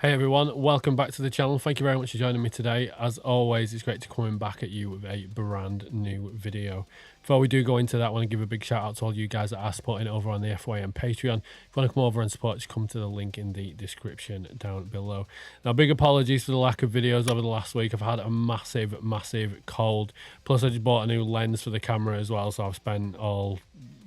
Hey everyone, welcome back to the channel. Thank you very much for joining me today. As always, it's great to come back at you with a brand new video. Before we do go into that, I want to give a big shout out to all you guys that are supporting it over on the FYM Patreon. If you want to come over and support, just come to the link in the description down below. Now, big apologies for the lack of videos over the last week. I've had a massive cold. Plus, I just bought a new lens for the camera as well, so I've spent all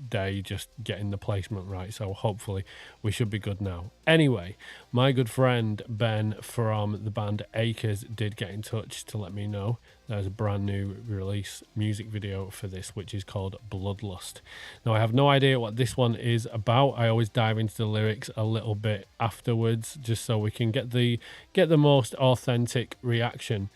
day just getting the placement right, so hopefully we should be good now. Anyway, my good friend Ben from the band Acres did get in touch to let me know there's a brand new release music video for this, which is called Bloodlust. Now, I have no idea what this one is about. I always dive into the lyrics a little bit afterwards just so we can get the most authentic reaction.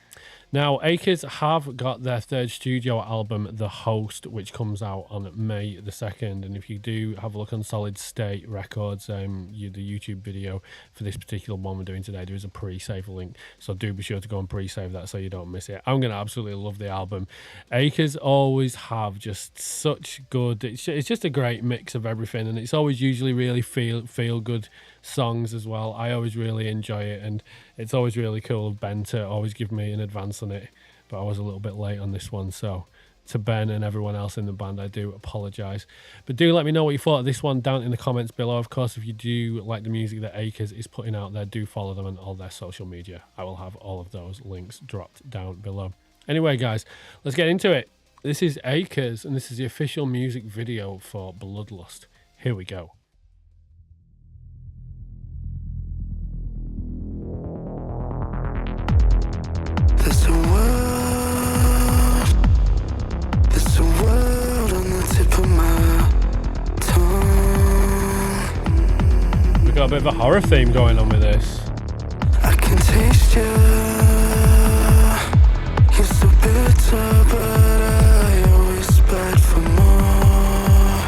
Now, Acres have got their third studio album, The Host, which comes out on May the 2nd. And if you do have a look on Solid State Records, the YouTube video for this particular one we're doing today, there is a pre-save link. So do be sure to go and pre-save that so you don't miss it. I'm going to absolutely love the album. Acres always have just such good... It's just a great mix of everything. And it's always usually really feel good songs as well. I always really enjoy it, and it's always really cool of Ben to always give me an advance on it, but I was a little bit late on this one, so to Ben and everyone else in the band, I do apologise. But do let me know what you thought of this one down in the comments below. Of course, if you do like the music that Acres is putting out there, do follow them on all their social media. I will have all of those links dropped down below. Anyway, guys, let's get into it. This is Acres, and this is the official music video for Bloodlust. Here we go. There's a world on the tip of my tongue. We've got a bit of a horror theme going on with this. I can taste you. You're so bitter, but I always beg for more.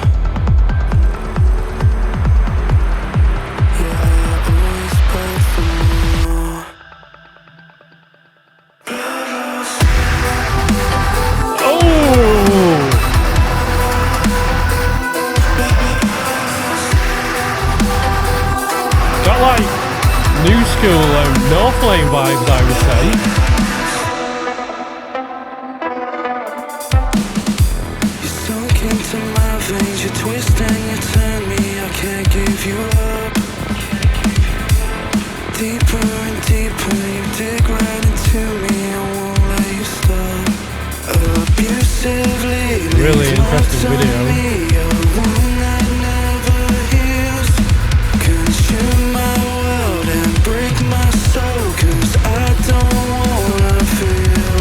Yeah, I always beg for more. Got like new school NORTHLANE vibes, I would say. You sunk into my veins, you twist and you turn me, I can't give you up. Deeper and deeper, you dig right into me, I won't let you stop. Abusively, Really interesting video. a wound that never heals. Consume my world and break my soul, 'cause I don't wanna feel.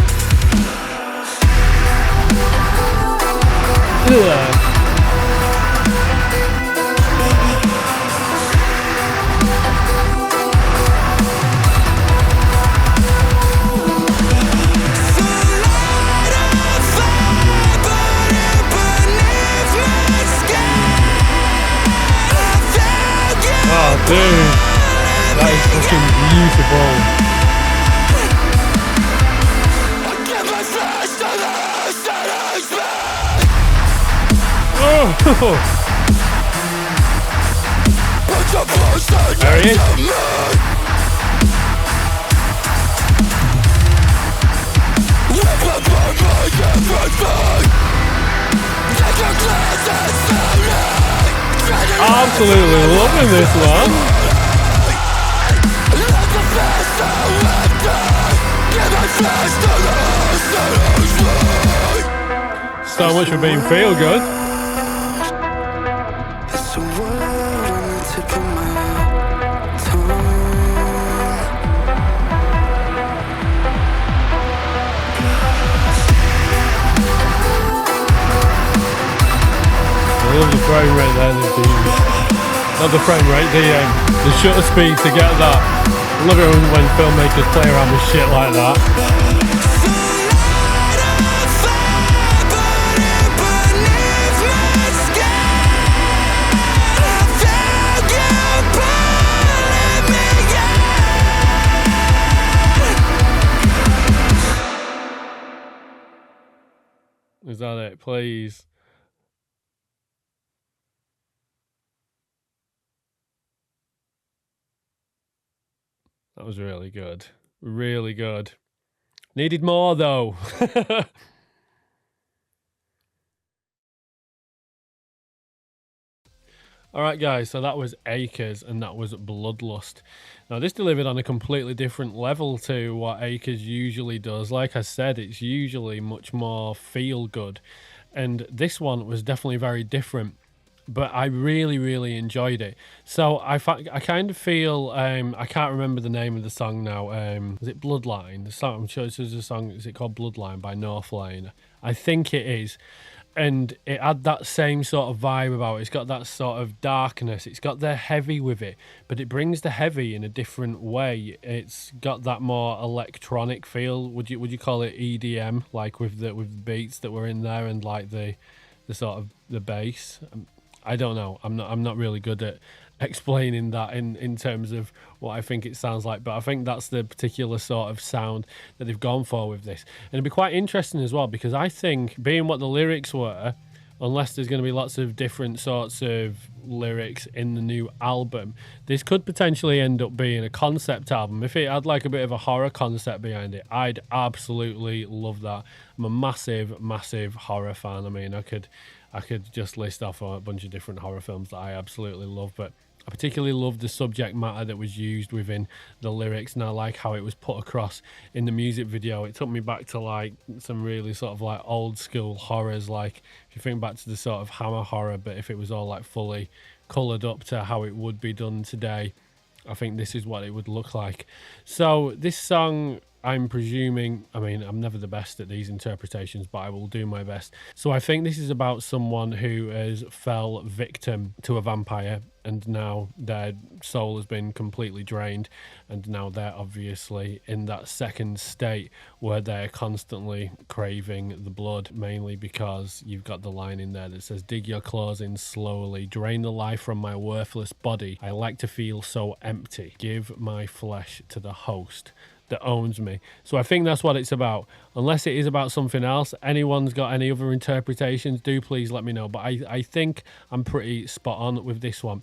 Ugh. Oh, dude, that is fucking beautiful. Oh, there he is. Absolutely loving this one. So much for being feel good. It's a world on the tip of my tongue. I love the frame rate there. Not the frame rate, the shutter speed to get that. I love it when filmmakers play around with shit like that. Is that it? Please. That was really good. Really good. Needed more though. Alright guys, so that was Acres and that was Bloodlust. Now this delivered on a completely different level to what Acres usually does. Like I said, it's usually much more feel good. And this one was definitely very different. But I really enjoyed it. So I kind of feel I can't remember the name of the song now. Is it Bloodline? The song, I'm sure it's a song. Is it called Bloodline by NORTHLANE? I think it is. And it had that same sort of vibe about it. It's got that sort of darkness. It's got the heavy with it, but it brings the heavy in a different way. It's got that more electronic feel. Would you call it EDM, like with the beats that were in there and like the sort of the bass? I don't know. I'm not really good at explaining that in terms of what I think it sounds like, but I think that's the particular sort of sound that they've gone for with this. And it'd be quite interesting as well, because I think, being what the lyrics were, unless there's going to be lots of different sorts of lyrics in the new album, this could potentially end up being a concept album. If it had like a bit of a horror concept behind it, I'd absolutely love that. I'm a massive horror fan. I mean, I could just list off a bunch of different horror films that I absolutely love, but I particularly love the subject matter that was used within the lyrics, and I like how it was put across in the music video. It took me back to like some really sort of like old school horrors, like if you think back to the sort of Hammer horror, but if it was all like fully coloured up to how it would be done today, I think this is what it would look like. So this song, I'm presuming, I mean, I'm never the best at these interpretations, but I will do my best. So I think this is about someone who has fell victim to a vampire, and now their soul has been completely drained, and now they're obviously in that second state where they're constantly craving the blood, mainly because you've got the line in there that says, dig your claws in slowly, drain the life from my worthless body. I like to feel so empty. Give my flesh to the host that owns me. So I think that's what it's about. Unless it is about something else, anyone's got any other interpretations, do please let me know. But I think I'm pretty spot on with this one.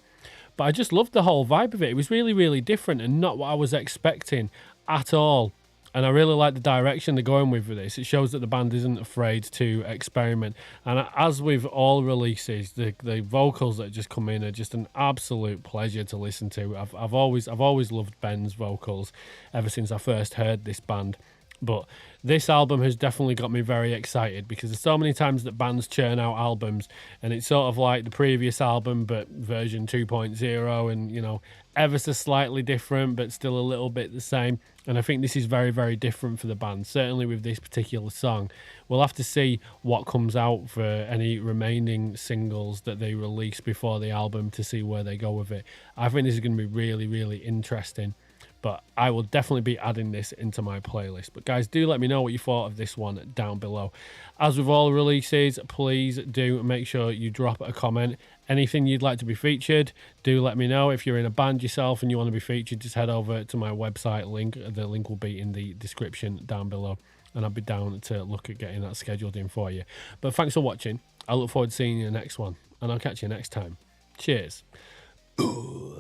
But I just loved the whole vibe of it. It was really different and not what I was expecting at all. And I really like the direction they're going with this. It shows that the band isn't afraid to experiment. And as with all releases, the vocals that just come in are just an absolute pleasure to listen to. I've always loved Ben's vocals ever since I first heard this band. But this album has definitely got me very excited, because there's so many times that bands churn out albums and it's sort of like the previous album but version 2.0, and you know, ever so slightly different but still a little bit the same. And I think this is very different for the band, certainly with this particular song. We'll have to see what comes out for any remaining singles that they release before the album to see where they go with it. I think this is going to be really interesting. But I will definitely be adding this into my playlist. But guys, do let me know what you thought of this one down below. As with all releases, please do make sure you drop a comment. Anything you'd like to be featured, do let me know. If you're in a band yourself and you want to be featured, just head over to my website link. The link will be in the description down below, and I'll be down to look at getting that scheduled in for you. But thanks for watching. I look forward to seeing you in the next one, and I'll catch you next time. Cheers. Ooh.